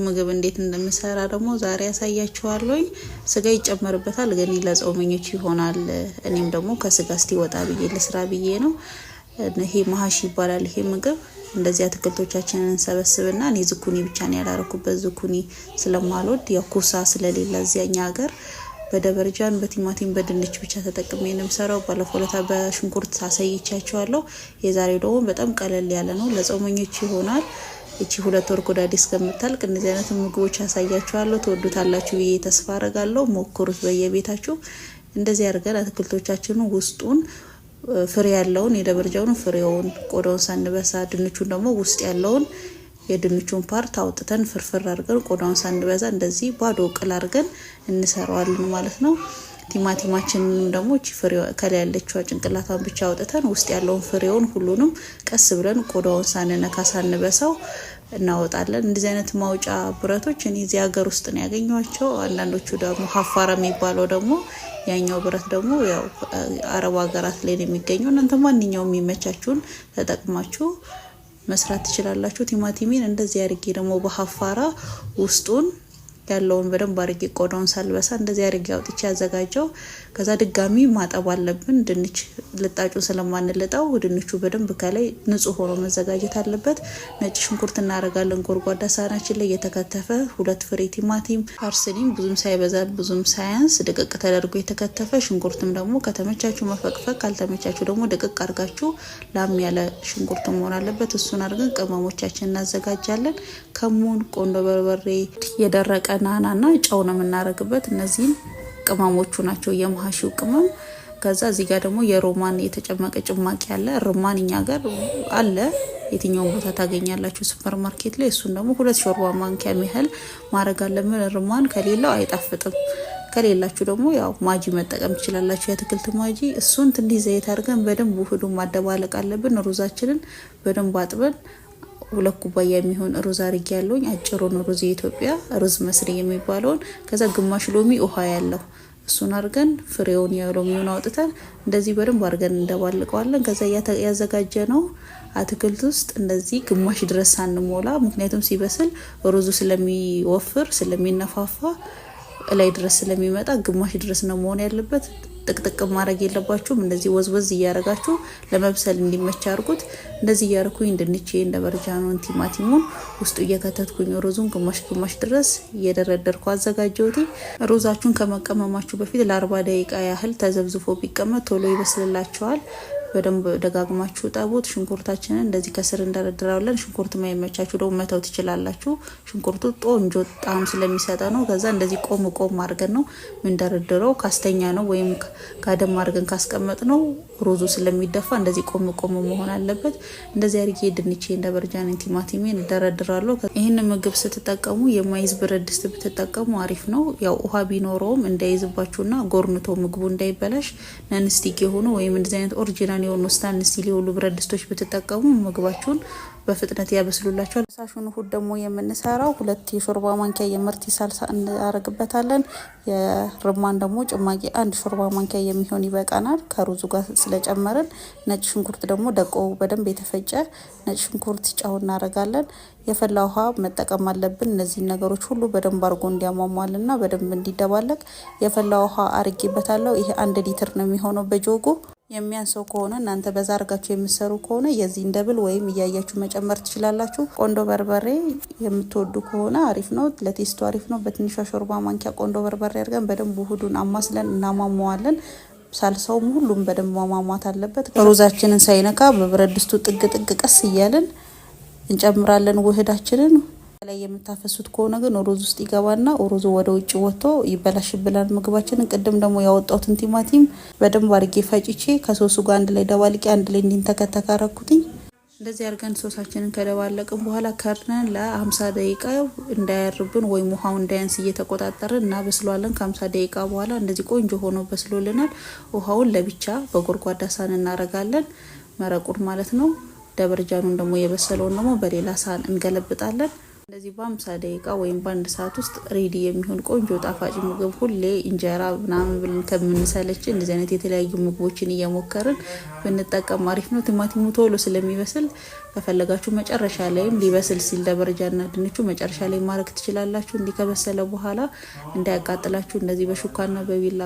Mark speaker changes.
Speaker 1: ምግብ እንዴት እንደምሰራ ደግሞ ዛሬ ያሳያችኋለሁ። ስጋ ይጨመርበታል ግን ለጾመኞች ይሆናል። እኔም ደግሞ ከስጋ እስቲ ወጣ ብዬ ለስራ ብዬ ነው። ይሄ ማሃሽ ይባላል። ይሄ ምግብ እንደዚህ አትክልቶቻችንን እንሰበስብና እኔ ዝኩኒ ብቻ ነው ያላረኩበት። ዝኩኒ ስለማልወድ ያው ኩሳ ስለሌለ እዚያኛ ሀገር በደበርጃን በቲማቲም በድንች ብቻ ተጠቅሜ ነው የምሰራው። ባለፈው ለታ በሽንኩርት አሳይቻችኋለሁ። የዛሬው ደግሞ በጣም ቀለል ያለ ነው፣ ለጾመኞች ይሆናል። እቺ 2 ወር ኮዳዲ እስከምታልቅ እነዚህ አይነት ምግቦች አሳያችኋለሁ። ተወዱታላችሁ ብዬ ተስፋ አረጋለሁ። ሞክሩት በየቤታችሁ። እንደዚህ አድርገን አትክልቶቻችንን ውስጡን ፍሬ ያለውን የደበርጃውን ፍሬውን ቆዳውን ሳንበሳ፣ ድንቹን ደግሞ ውስጥ ያለውን የድንቹን ፓርት አውጥተን ፍርፍር አድርገን ቆዳውን ሳንበዛ እንደዚህ ባዶ ቅል አድርገን እንሰራዋለን ማለት ነው። ቲማቲማችንን ደግሞ እቺ ፍሬው ከላይ ያለችው ጭንቅላቷን ብቻ አውጥተን ውስጥ ያለውን ፍሬውን ሁሉንም ቀስ ብለን ቆዳውን ሳንነካ ሳንበሳው እናወጣለን። እንደዚህ አይነት ማውጫ ብረቶች እኔ እዚህ ሀገር ውስጥ ነው ያገኘኋቸው። አንዳንዶቹ ደግሞ ሀፋራ የሚባለው ደግሞ ያኛው ብረት ደግሞ ያው አረብ ሀገራት ላይ ነው የሚገኘው። እናንተ ማንኛውም የሚመቻችሁን ተጠቅማችሁ መስራት ትችላላችሁ። ቲማቲሚን እንደዚህ አድርጌ ደግሞ በሀፋራ ውስጡን ያለውን በደንብ አድርጌ ቆዳውን ሳልበሳ እንደዚህ አድርጌ አውጥቼ ያዘጋጀው። ከዛ ድጋሚ ማጠብ አለብን። ድንች ልጣጩን ስለማንልጣው ድንቹ በደንብ ከላይ ንጹህ ሆኖ መዘጋጀት አለበት። ነጭ ሽንኩርት እናረጋለን ጎርጓዳ ሳህናችን ላይ የተከተፈ 2 ፍሬ ቲማቲም፣ ፓርስሊም ብዙም ሳይበዛ ብዙም ሳያንስ ድቅቅ ተደርጎ የተከተፈ። ሽንኩርትም ደግሞ ከተመቻችሁ መፈቅፈቅ፣ ካልተመቻችሁ ደግሞ ድቅቅ አድርጋችሁ ላም ያለ ሽንኩርት መሆን አለበት። እሱን አድርገን ቅመሞቻችን እናዘጋጃለን። ከሙን፣ ቆንዶ በርበሬ፣ የደረቀ ናናና ጨው ነው የምናረግበት። እነዚህን ቅመሞቹ ናቸው የማሃሽው ቅመም። ከዛ እዚህ ጋር ደግሞ የሮማን የተጨመቀ ጭማቂ አለ። ሮማን እኛ ጋር አለ፣ የትኛው ቦታ ታገኛላችሁ ሱፐር ማርኬት ላይ። እሱን ደግሞ 2 ሾርባ ማንኪያ የሚያህል ማረግ አለብን። ሮማን ከሌላው አይጣፍጥም። ከሌላችሁ ደግሞ ያው ማጂ መጠቀም ትችላላችሁ፣ የአትክልት ማጂ። እሱን ትንሽ ዘይት አድርገን በደንብ ውህዱን ማደባለቅ አለብን። ሩዛችንን በደንብ አጥበን 2 ኩባያ የሚሆን ሩዝ አርጌ ያለውኝ አጭሩን ሩዝ የኢትዮጵያ ሩዝ መስሪ የሚባለውን። ከዛ ግማሽ ሎሚ ውሃ ያለው እሱን አድርገን ፍሬውን የሎሚውን አውጥተን እንደዚህ በደንብ አድርገን እንደባልቀዋለን። ከዛ ያዘጋጀ ነው አትክልት ውስጥ እንደዚህ ግማሽ ድረስ ሳንሞላ፣ ምክንያቱም ሲበስል ሩዙ ስለሚወፍር ስለሚነፋፋ ላይ ድረስ ስለሚመጣ ግማሽ ድረስ ነው መሆን ያለበት። ጥቅጥቅ ማድረግ የለባችሁም። እንደዚህ ወዝወዝ እያረጋችሁ ለመብሰል እንዲመች አድርጉት። እንደዚህ እያረኩኝ ድንቼን ደበርጃኑን ቲማቲሙን ውስጡ እየከተትኩኝ ሩዙን ግማሽ ድረስ እየደረደርኩ አዘጋጀሁት። ሩዛችሁን ከመቀመማችሁ በፊት ለ40 ደቂቃ ያህል ተዘብዝፎ ቢቀመጥ ቶሎ ይበስልላችኋል። በደንብ ደጋግማችሁ ጠቡት። ሽንኩርታችንን እንደዚህ ከስር እንደረድራለን። ሽንኩርት ማይመቻችሁ ደግሞ መተው ትችላላችሁ። ሽንኩርቱ ቆንጆ ጣዕም ስለሚሰጥ ነው። ከዛ እንደዚህ ቆም አድርገን ነው ምን ደረድረው። ካስተኛ ነው ወይም ጋደም አድርገን ካስቀመጥ ነው ሩዙ ስለሚደፋ እንደዚህ ቆም መሆን አለበት። እንደዚህ አድርጌ ድንቼ እንደበርጃን ቲማቲሜን ደረድራለሁ። ይሄን ምግብ ስትጠቀሙ የማይዝ ብረት ድስት ብትጠቀሙ አሪፍ ነው። ያው ውሃ ቢኖረውም እንዳይዝባችሁና ጎርንቶ ምግቡ እንዳይበላሽ ነንስቲክ የሆኑ ወይም እንደዚህ አይነት ኦሪጂናል የሆኑ ስታንስ ሊሆኑ ብረት ድስቶች ብትጠቀሙ ምግባችሁን በፍጥነት ያበስሉላችኋል። ሳሹን ሁድ ደግሞ የምንሰራው 2 የሾርባ ማንኪያ የምርት ሳልሳ እናረግበታለን። የርማን ደግሞ ጭማቂ 1 ሾርባ ማንኪያ የሚሆን ይበቃናል ከሩዙ ጋር ስለጨመረን። ነጭ ሽንኩርት ደግሞ ደቆ በደንብ የተፈጨ ነጭ ሽንኩርት፣ ጨው እናረጋለን። የፈላ ውሃ መጠቀም አለብን። እነዚህ ነገሮች ሁሉ በደንብ አርጎ እንዲያሟሟልና በደንብ እንዲደባለቅ የፈላ ውሃ አርጌበታለሁ። ይሄ 1 ሊትር ነው የሚሆነው በጆጎ። የሚያንሰው ከሆነ እናንተ በዛ አርጋችሁ የምትሰሩ ከሆነ የዚህ እንደብል ወይም እያያችሁ መጨመር ትችላላችሁ። ቆንዶ በርበሬ የምትወዱ ከሆነ አሪፍ ነው፣ ለቴስቱ አሪፍ ነው። በትንሿ ሾርባ ማንኪያ ቆንዶ በርበሬ አድርገን በደንብ ውህዱን አማስለን እናሟሟዋለን። ሳልሳውም ሁሉም በደንብ ማሟሟት አለበት። ሩዛችንን ሳይነካ በብረት ድስቱ ጥግ ቀስ እያለን እንጨምራለን ውህዳችንን። ላይ የምታፈሱት ከሆነ ግን ሩዝ ውስጥ ይገባና ሩዙ ወደ ውጭ ወጥቶ ይበላሽብናል ምግባችንን። ቅድም ደግሞ ያወጣሁትን ቲማቲም በደንብ አድርጌ ፈጭቼ ከሶሱ ጋር አንድ ላይ ደባልቄ አንድ ላይ እንዲንተከተክ አረኩትኝ። እንደዚህ አድርገን ሶሳችንን ከደባለቅን በኋላ ከርነን ለ50 ደቂቃ እንዳያርብን ወይም ውሃው እንዳያንስ እየተቆጣጠርን እናበስሏለን። ከ50 ደቂቃ በኋላ እንደዚህ ቆንጆ ሆኖ በስሎልናል። ውሃውን ለብቻ በጎርጓዳ ሳህን እናረጋለን፣ መረቁን ማለት ነው። ደበርጃኑን ደግሞ የበሰለውን ደግሞ በሌላ ሳህን እንገለብጣለን። እንደዚህ በ50 ደቂቃ ወይም በአንድ ሰዓት ውስጥ ሬዲ የሚሆን ቆንጆ ጣፋጭ ምግብ ሁሌ እንጀራ ምናምን ብለን ከምንሰለች እንደዚህ አይነት የተለያዩ ምግቦችን እየሞከርን ብንጠቀም አሪፍ ነው። ቲማቲሙ ቶሎ ስለሚበስል ከፈለጋችሁ መጨረሻ ላይም ሊበስል ሲል ደበረጃና ድንቹ መጨረሻ ላይ ማድረግ ትችላላችሁ። እንዲህ ከበሰለ በኋላ እንዳያቃጥላችሁ እንደዚህ በሹካና በቢላ